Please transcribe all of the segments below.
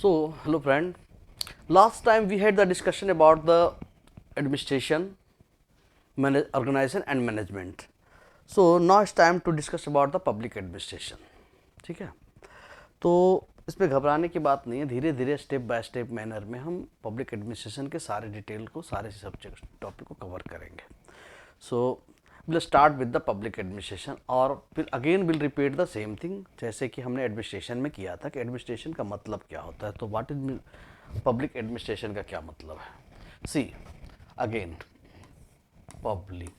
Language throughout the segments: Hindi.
So, hello friend. Last time we had the discussion about the administration, organization and management. So now it's time to discuss about the public administration. ठीक है, तो इसमें घबराने की बात नहीं है, धीरे धीरे स्टेप बाय स्टेप मैनर में हम पब्लिक एडमिनिस्ट्रेशन के सारे डिटेल को, सारे सब्जेक्ट टॉपिक को कवर करेंगे. So will start with the public administration और फिर again will repeat the same thing जैसे कि हमने एडमिनिस्ट्रेशन में किया था कि एडमिनिस्ट्रेशन का मतलब क्या होता है. तो व्हाट इज पब्लिक एडमिनिस्ट्रेशन का क्या मतलब है. सी अगेन पब्लिक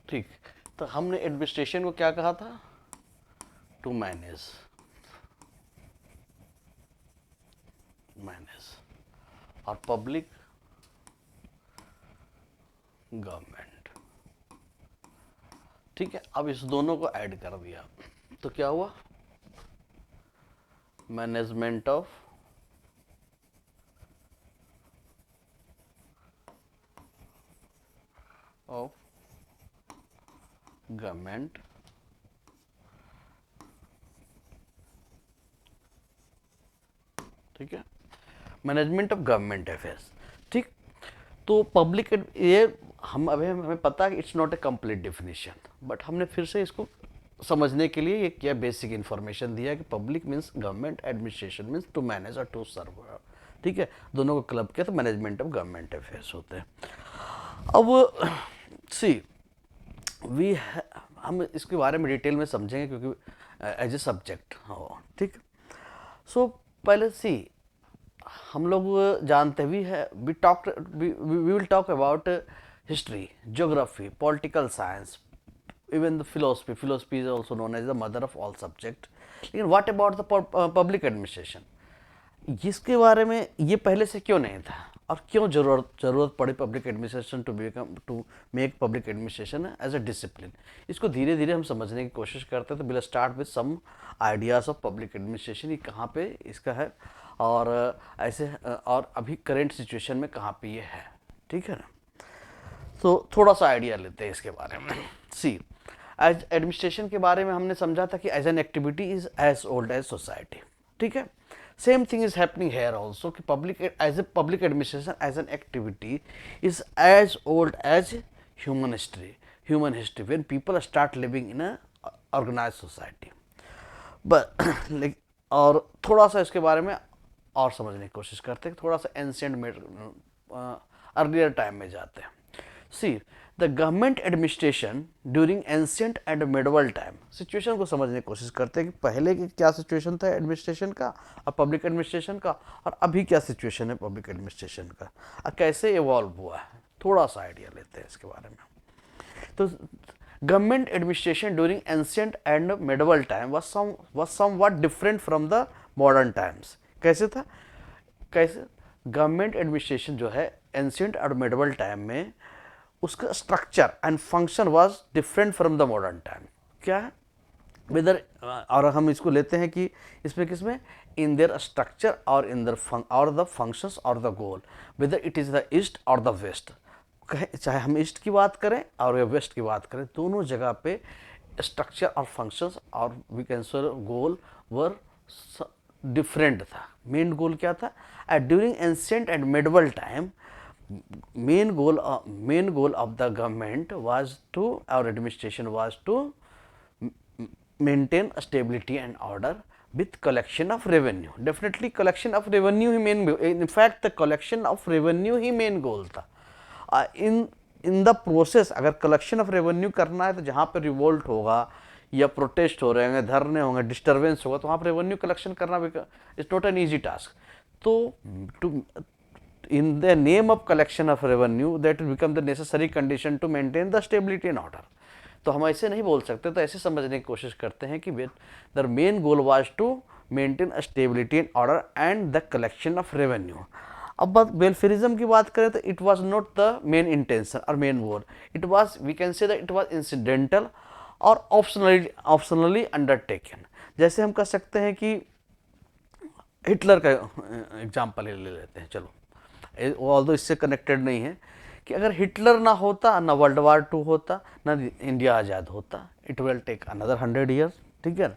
ठीक. तो हमने एडमिनिस्ट्रेशन को क्या कहा था, टू मैनेज और पब्लिक गवर्नमेंट. ठीक है, अब इस दोनों को ऐड कर दिया तो क्या हुआ, मैनेजमेंट ऑफ गवर्नमेंट ठीक है, मैनेजमेंट ऑफ गवर्नमेंट अफेयर्स. ठीक, तो पब्लिक ये हम अभी हमें पता है कि it's not a complete definition, but हमने फिर से इसको समझने के लिए ये क्या बेसिक इन्फॉर्मेशन दिया है कि public means government, administration means to manage और टू सर्व. ठीक है, दोनों को क्लब किया तो मैनेजमेंट ऑफ गवर्नमेंट अफेयर्स होते हैं. अब सी हम इसके बारे में डिटेल में समझेंगे क्योंकि एज ए सब्जेक्ट हो. ठीक, सो पहले सी हम लोग जानते भी है, we will talk about history, geography, political science, even the philosophy is also known as the mother of all subject. लेकिन what about the public administration, इसके बारे में ये पहले से क्यों नहीं था और क्यों जरूरत पड़ी public administration to make public administration as a discipline. इसको धीरे धीरे हम समझने की कोशिश करते हैं. तो will start with some ideas of public administration, ये कहाँ पे इसका है और ऐसे और अभी करेंट सिचुएशन में कहाँ पे ये है. ठीक है ना, तो थोड़ा सा आइडिया लेते हैं इसके बारे में. सी एज एडमिनिस्ट्रेशन के बारे में हमने समझा था कि as an activity is as old as society. ठीक है, same thing is happening here also कि public administration as an activity is as old as human history when people start living in a organise society. But और थोड़ा सा इसके बारे में और समझने की कोशिश करते हैं, थोड़ा सा एंशिएंट अर्लियर टाइम में जाते हैं. See the government administration during ancient and medieval time, situation को समझने की कोशिश करते हैं कि पहले की क्या सिचुएशन था एडमिनिस्ट्रेशन का और पब्लिक एडमिनिस्ट्रेशन का, और अभी क्या सिचुएशन है पब्लिक एडमिनिस्ट्रेशन का और कैसे इवॉल्व हुआ है. थोड़ा सा आइडिया लेते हैं इसके बारे में. तो government administration during ancient and medieval time was somewhat different from the modern times. कैसे था, कैसे गवर्नमेंट एडमिनिस्ट्रेशन जो है एंशिएंट और मिडवल टाइम में उसका structure and function was different from the modern time. क्या है वेदर, और हम इसको लेते हैं कि इसमें किसमें, इन देयर स्ट्रक्चर और इन देयर और द फंक्शंस और the goal, whether it is the east और द वेस्ट. चाहे हम ईस्ट की बात करें और वेस्ट की बात करें, दोनों जगह पे स्ट्रक्चर और फंक्शंस और वी कैन से गोल वर डिफरेंट था. मेन गोल क्या था, during ancient and medieval time main goal of the government was to, our administration was to maintain stability and order with collection of revenue. Definitely collection of revenue he main, in fact the collection of revenue he main goal था. in the process अगर collection of revenue करना है तो जहाँ पे revolt होगा या प्रोटेस्ट हो रहे होंगे, धरने होंगे, डिस्टर्बेंस होगा, तो वहाँ पर रेवेन्यू कलेक्शन करना it's not an easy task. तो in the name of collection of revenue that will become the necessary condition to maintain the stability and order. तो हम ऐसे नहीं बोल सकते, तो ऐसे समझने की कोशिश करते हैं कि the main goal was to maintain a stability and order and the collection of revenue. अब बात वेलफेयरिज्म की बात करें तो it was not the main intention or main goal. It was, we can say that it was incidental और optionally undertaken. जैसे हम कह सकते हैं कि हिटलर का एग्जाम्पल ले लेते हैं, चलो, ऑल्दो इससे कनेक्टेड नहीं है, कि अगर हिटलर ना होता, ना वर्ल्ड वार टू होता, ना इंडिया आज़ाद होता, it will take another 100 years, ठीक है ना।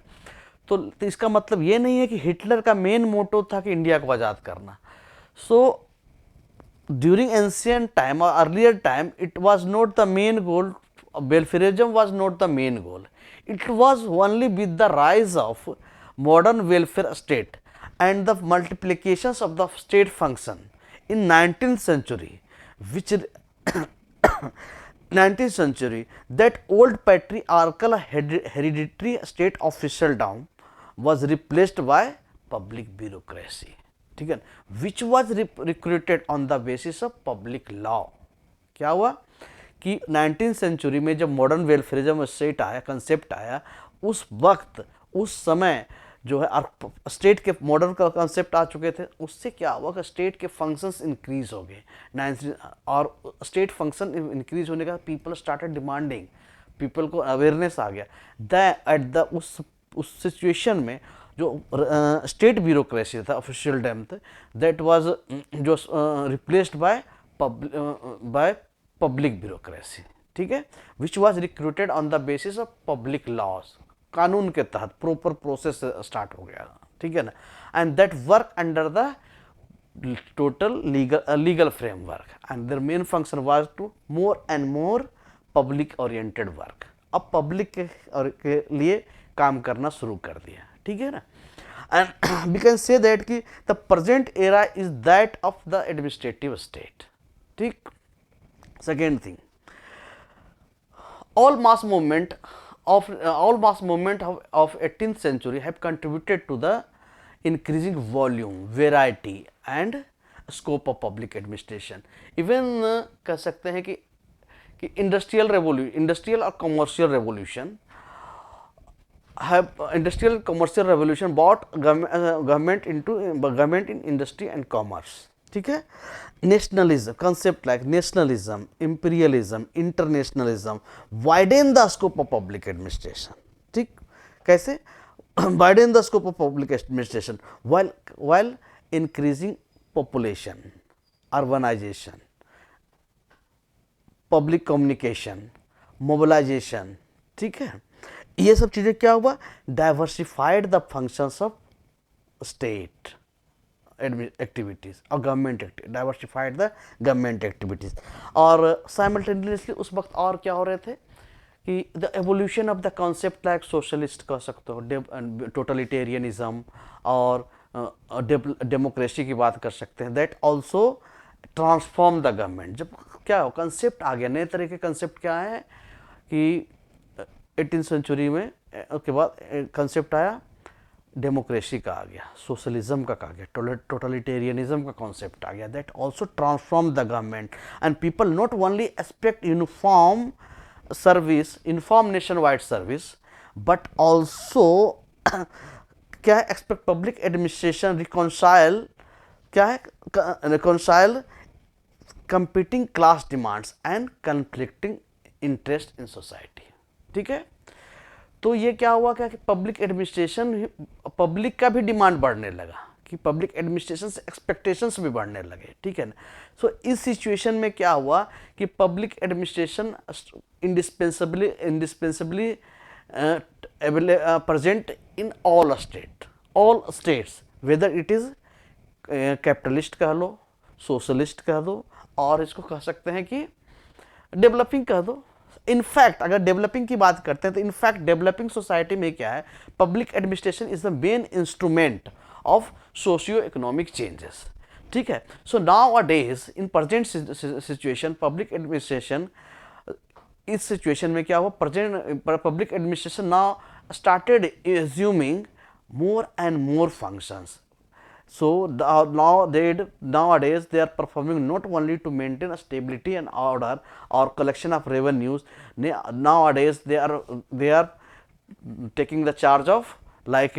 तो इसका मतलब ये नहीं है कि हिटलर का मेन मोटो था कि इंडिया को आज़ाद करना। सो during ancient time or earlier time, it was not the main goal. Welfareism was not the main goal. It was only with the rise of modern welfare state and the multiplications of the state function in 19th century, which 19th century, that old patriarchal hereditary state officialdom was replaced by public bureaucracy, ठीक है, which was recruited on the basis of public law. क्या हुआ कि 19th सेंचुरी में जब मॉडर्न वेलफेयरिज्म स्टेट आया, कंसेप्ट आया, उस वक्त उस समय जो है स्टेट के मॉडर्न का कंसेप्ट आ चुके थे, उससे क्या हुआ कि स्टेट के फंक्शंस इंक्रीज हो गए, और स्टेट फंक्शन इंक्रीज होने का पीपल स्टार्टेड डिमांडिंग, पीपल को अवेयरनेस आ गया। एट द उस सिचुएशन में जो स्टेट ब्यूरोक्रेसी था, ऑफिशियल डैम थे, दैट वाज जो रिप्लेस्ड बाय पब्लिक ब्यूरोक्रेसी, ठीक है, which was recruited on the basis of public laws, कानून के तहत प्रॉपर प्रोसेस स्टार्ट हो गया, ठीक है ना, and that work under the total legal framework, and their main function was to more and more public oriented work. अब पब्लिक के लिए काम करना शुरू कर दिया, ठीक है ना। And we can say that कि the present era is that of the administrative state, ठीक। Second thing, all mass movement of 18th century have contributed to the increasing volume, variety and scope of public administration. Even कह सकते हैं कि इंडस्ट्रियल और commercial revolution industrial commercial revolution bought government in industry and commerce, ठीक है। Nationalism, concept like nationalism, imperialism, internationalism widen the scope of public administration, ठीक। कैसे widen the scope of public administration while increasing population, urbanization, public communication, mobilisation, ठीक है। ये सब चीज़ें क्या हुआ, diversified the functions of state activities और government diversified the government activities. और साइमल्टेनियसली उस वक्त और क्या हो रहे थे कि the evolution of the concept like socialist कह सकते हो, टोटलिटेरियनिज्म और डेमोक्रेसी की बात कर सकते हैं, that also transform the government. जब क्या हो कंसेप्ट आ गया, नए तरह के कंसेप्ट क्या है कि 18th सेंचुरी में के बाद कंसेप्ट आया, डेमोक्रेसी का आ गया, सोशलिज्म का आ गया, टोटलिटेरियनिज्म का कॉन्सेप्ट आ गया, that also transform the government and people not only expect uniform service, uniform nation wide service, but also क्या है, एक्सपेक्ट पब्लिक एडमिनिस्ट्रेशन रिकॉन्साइल, क्या है, reconcile competing class demands and conflicting interest in society, ठीक है। तो ये क्या हुआ क्या कि पब्लिक एडमिनिस्ट्रेशन, पब्लिक का भी डिमांड बढ़ने लगा, कि पब्लिक एडमिनिस्ट्रेशन से एक्सपेक्टेशंस भी बढ़ने लगे, ठीक है ना। सो इस सिचुएशन में क्या हुआ कि public administration indispensably present in all states, whether it is capitalist कह लो, सोशलिस्ट कह दो, और इसको कह सकते हैं कि डेवलपिंग कह दो। इनफैक्ट अगर डेवलपिंग की बात करते हैं तो इनफैक्ट डेवलपिंग सोसाइटी में क्या है, public administration is the main instrument of socio economic changes, ठीक है। So now a days in present situation public administration, इस सिचुएशन में क्या हुआ, present public administration now started assuming more and more functions. So nowadays they are performing not only to maintain a stability and order or collection of revenues. Nowadays they are taking the charge of like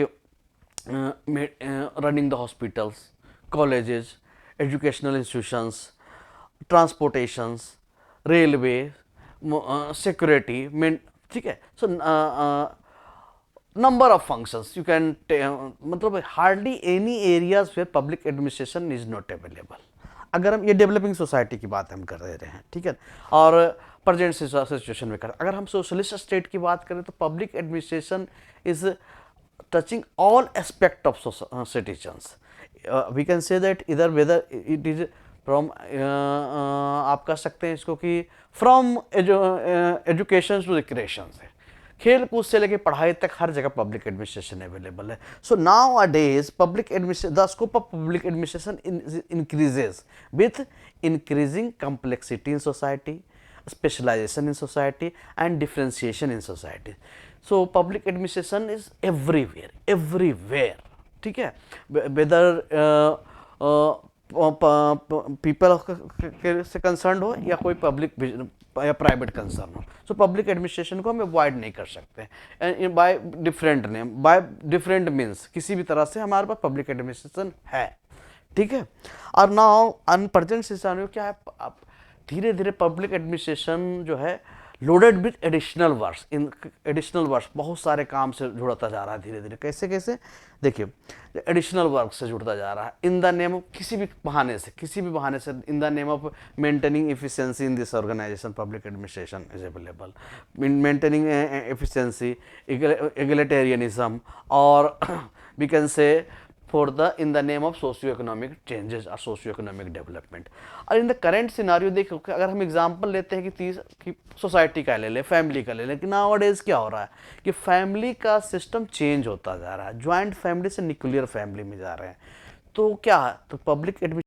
running the hospitals, colleges, educational institutions, transportations, railway, security, ठीक है। So number of functions you can मतलब hardly any areas where public administration is not available. अगर हम ये डेवलपिंग सोसाइटी की बात हम कर रहे हैं, ठीक है, और प्रेजेंट सिचुएशन में कर, अगर हम सोशलिस्ट स्टेट की बात करें तो public administration is touching all aspect of citizens. We can say that इधर वेदर इट इज फ्रॉम आप कह सकते हैं इसको कि फ्रॉम एजुकेशन टू रिक्रिएशन है, खेल कूद से लेके पढ़ाई तक हर जगह पब्लिक एडमिनिस्ट्रेशन अवेलेबल है. So now a days public administration, the scope of public administration increases with increasing complexity in society, specialization in society and differentiation in society. So public administration is everywhere, ठीक है, whether पीपल से कंसर्न हो या कोई पब्लिक या प्राइवेट कंसर्न हो. सो पब्लिक एडमिनिस्ट्रेशन को हम अवॉइड नहीं कर सकते by different name, by different means, किसी भी तरह से हमारे पास पब्लिक एडमिनिस्ट्रेशन है, ठीक है. और नाउ अन प्रेजेंट सिनेरियो क्या है, अब धीरे धीरे पब्लिक एडमिनिस्ट्रेशन जो है loaded with additional works, in additional works बहुत सारे काम से जुड़ता जा रहा है धीरे धीरे. कैसे कैसे देखिए, एडिशनल वर्क से जुड़ता जा रहा है इन द नेम ऑफ किसी भी बहाने से in the name of maintaining efficiency in this organisation. Public administration is available maintaining efficiency, egalitarianism, और we can say for the in the name of socio-economic changes or socio-economic development. और इन द करेंट सिनारियो देखो, अगर हम एग्जांपल लेते हैं कि सोसाइटी का ले लें, फैमिली का ले लें, कि नाउ डेज क्या हो रहा है कि फैमिली का सिस्टम चेंज होता जा रहा है, ज्वाइंट फैमिली से न्यूक्लियर फैमिली में जा रहे हैं. तो क्या है, तो पब्लिक